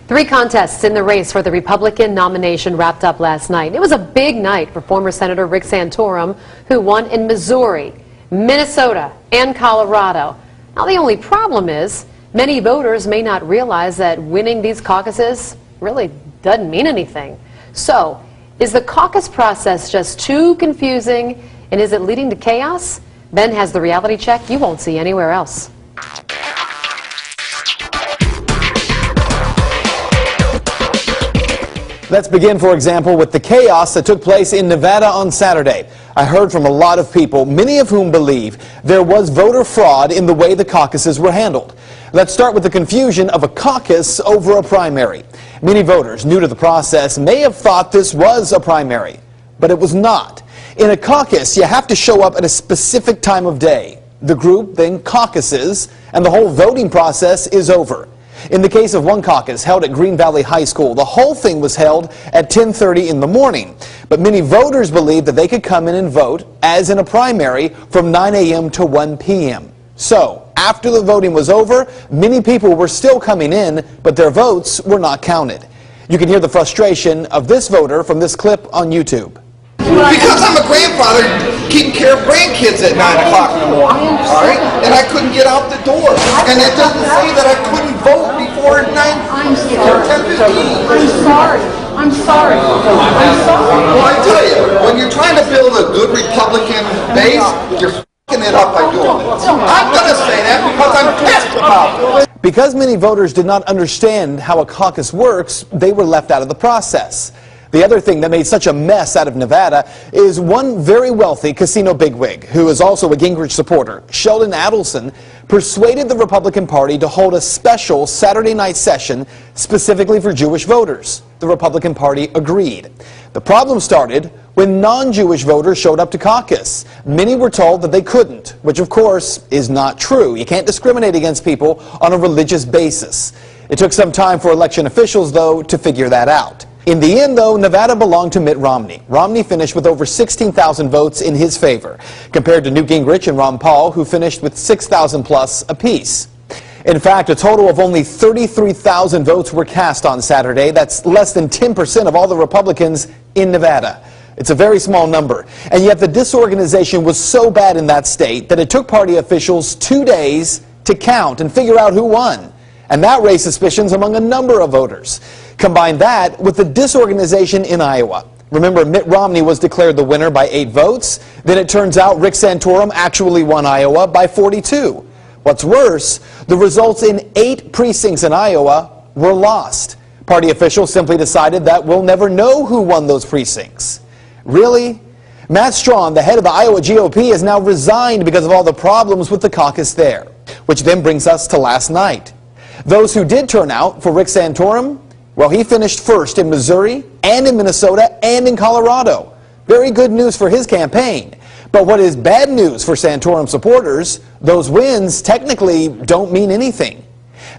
Three contests in the race for the Republican nomination wrapped up last night. It was a big night for former Senator Rick Santorum, who won in Missouri, Minnesota, and Colorado. Now, the only problem is many voters may not realize that winning these caucuses really doesn't mean anything. So, is the caucus process just too confusing, and is it leading to chaos? Ben has the reality check you won't see anywhere else. Let's begin, for example, with the chaos that took place in Nevada on Saturday. I heard from a lot of people, many of whom believe there was voter fraud in the way the caucuses were handled. Let's start with the confusion of a caucus over a primary. Many voters new to the process may have thought this was a primary, but it was not. In a caucus, you have to show up at a specific time of day. The group then caucuses, and the whole voting process is over. In the case of one caucus held at Green Valley High School, the whole thing was held at 10:30 in the morning. But many voters believed that they could come in and vote, as in a primary, from 9 a.m. to 1 p.m. So, after the voting was over, many people were still coming in, but their votes were not counted. You can hear the frustration of this voter from this clip on YouTube. Because I'm a grandfather taking care of grandkids at 9 o'clock in the morning, all right? And I couldn't get out the door. And it doesn't say that I couldn't vote before 9 or 10:15. I'm sorry. Well, I tell you, when you're trying to build a good Republican base, you're f***ing it up by doing it. I'm going to say that because I'm pissed about it. Because many voters did not understand how a caucus works, they were left out of the process. The other thing that made such a mess out of Nevada is one very wealthy casino bigwig, who is also a Gingrich supporter, Sheldon Adelson, persuaded the Republican Party to hold a special Saturday night session specifically for Jewish voters. The Republican Party agreed. The problem started when non-Jewish voters showed up to caucus. Many were told that they couldn't, which of course is not true. You can't discriminate against people on a religious basis. It took some time for election officials, though, to figure that out. In the end, though, Nevada belonged to Mitt Romney. Romney finished with over 16,000 votes in his favor, compared to Newt Gingrich and Ron Paul, who finished with 6,000 plus apiece. In fact, a total of only 33,000 votes were cast on Saturday. That's less than 10% of all the Republicans in Nevada. It's a very small number. And yet the disorganization was so bad in that state that it took party officials 2 days to count and figure out who won. And that raised suspicions among a number of voters. Combine that with the disorganization in Iowa. Remember, Mitt Romney was declared the winner by 8 votes. Then it turns out Rick Santorum actually won Iowa by 42. What's worse, the results in 8 precincts in Iowa were lost. Party officials simply decided that we'll never know who won those precincts. Really? Matt Strawn, the head of the Iowa GOP, has now resigned because of all the problems with the caucus there. Which then brings us to last night. Those who did turn out for Rick Santorum, well, he finished first in Missouri and in Minnesota and in Colorado. Very good news for his campaign. But what is bad news for Santorum supporters, those wins technically don't mean anything.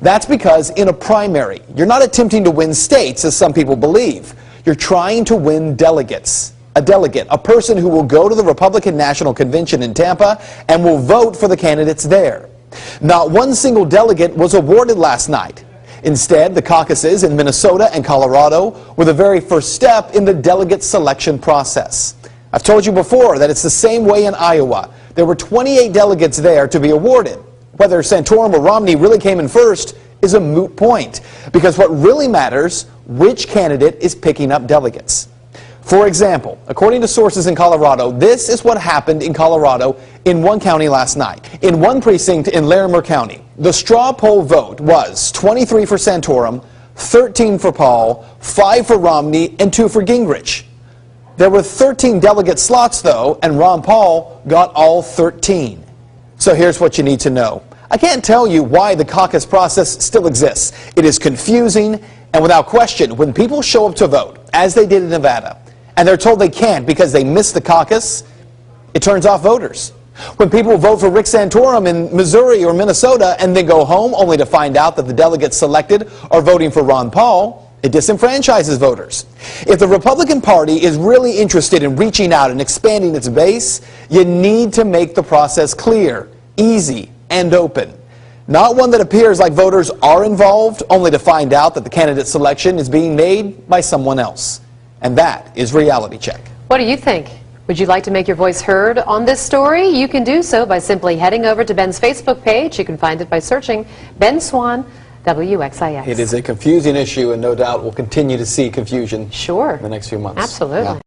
That's because in a primary, you're not attempting to win states, as some people believe. You're trying to win delegates. A delegate, a person who will go to the Republican National Convention in Tampa and will vote for the candidates there. Not one single delegate was awarded last night. Instead, the caucuses in Minnesota and Colorado were the very first step in the delegate selection process. I've told you before that it's the same way in Iowa. There were 28 delegates there to be awarded. Whether Santorum or Romney really came in first is a moot point, because what really matters, which candidate is picking up delegates. For example, according to sources in Colorado, this is what happened in Colorado in one county last night. In one precinct in Larimer County, the straw poll vote was 23 for Santorum, 13 for Paul, 5 for Romney, and 2 for Gingrich. There were 13 delegate slots, though, and Ron Paul got all 13. So here's what you need to know. I can't tell you why the caucus process still exists. It is confusing, and without question, when people show up to vote, as they did in Nevada, and they're told they can't because they missed the caucus, it turns off voters. When people vote for Rick Santorum in Missouri or Minnesota and then go home only to find out that the delegates selected are voting for Ron Paul, it disenfranchises voters. If the Republican Party is really interested in reaching out and expanding its base, you need to make the process clear, easy, and open. Not one that appears like voters are involved, only to find out that the candidate selection is being made by someone else. And that is Reality Check. What do you think? Would you like to make your voice heard on this story? You can do so by simply heading over to Ben's Facebook page. You can find it by searching Ben Swan, WXIX. It is a confusing issue, and no doubt we'll continue to see confusion Sure. in the next few months. Absolutely. Yeah.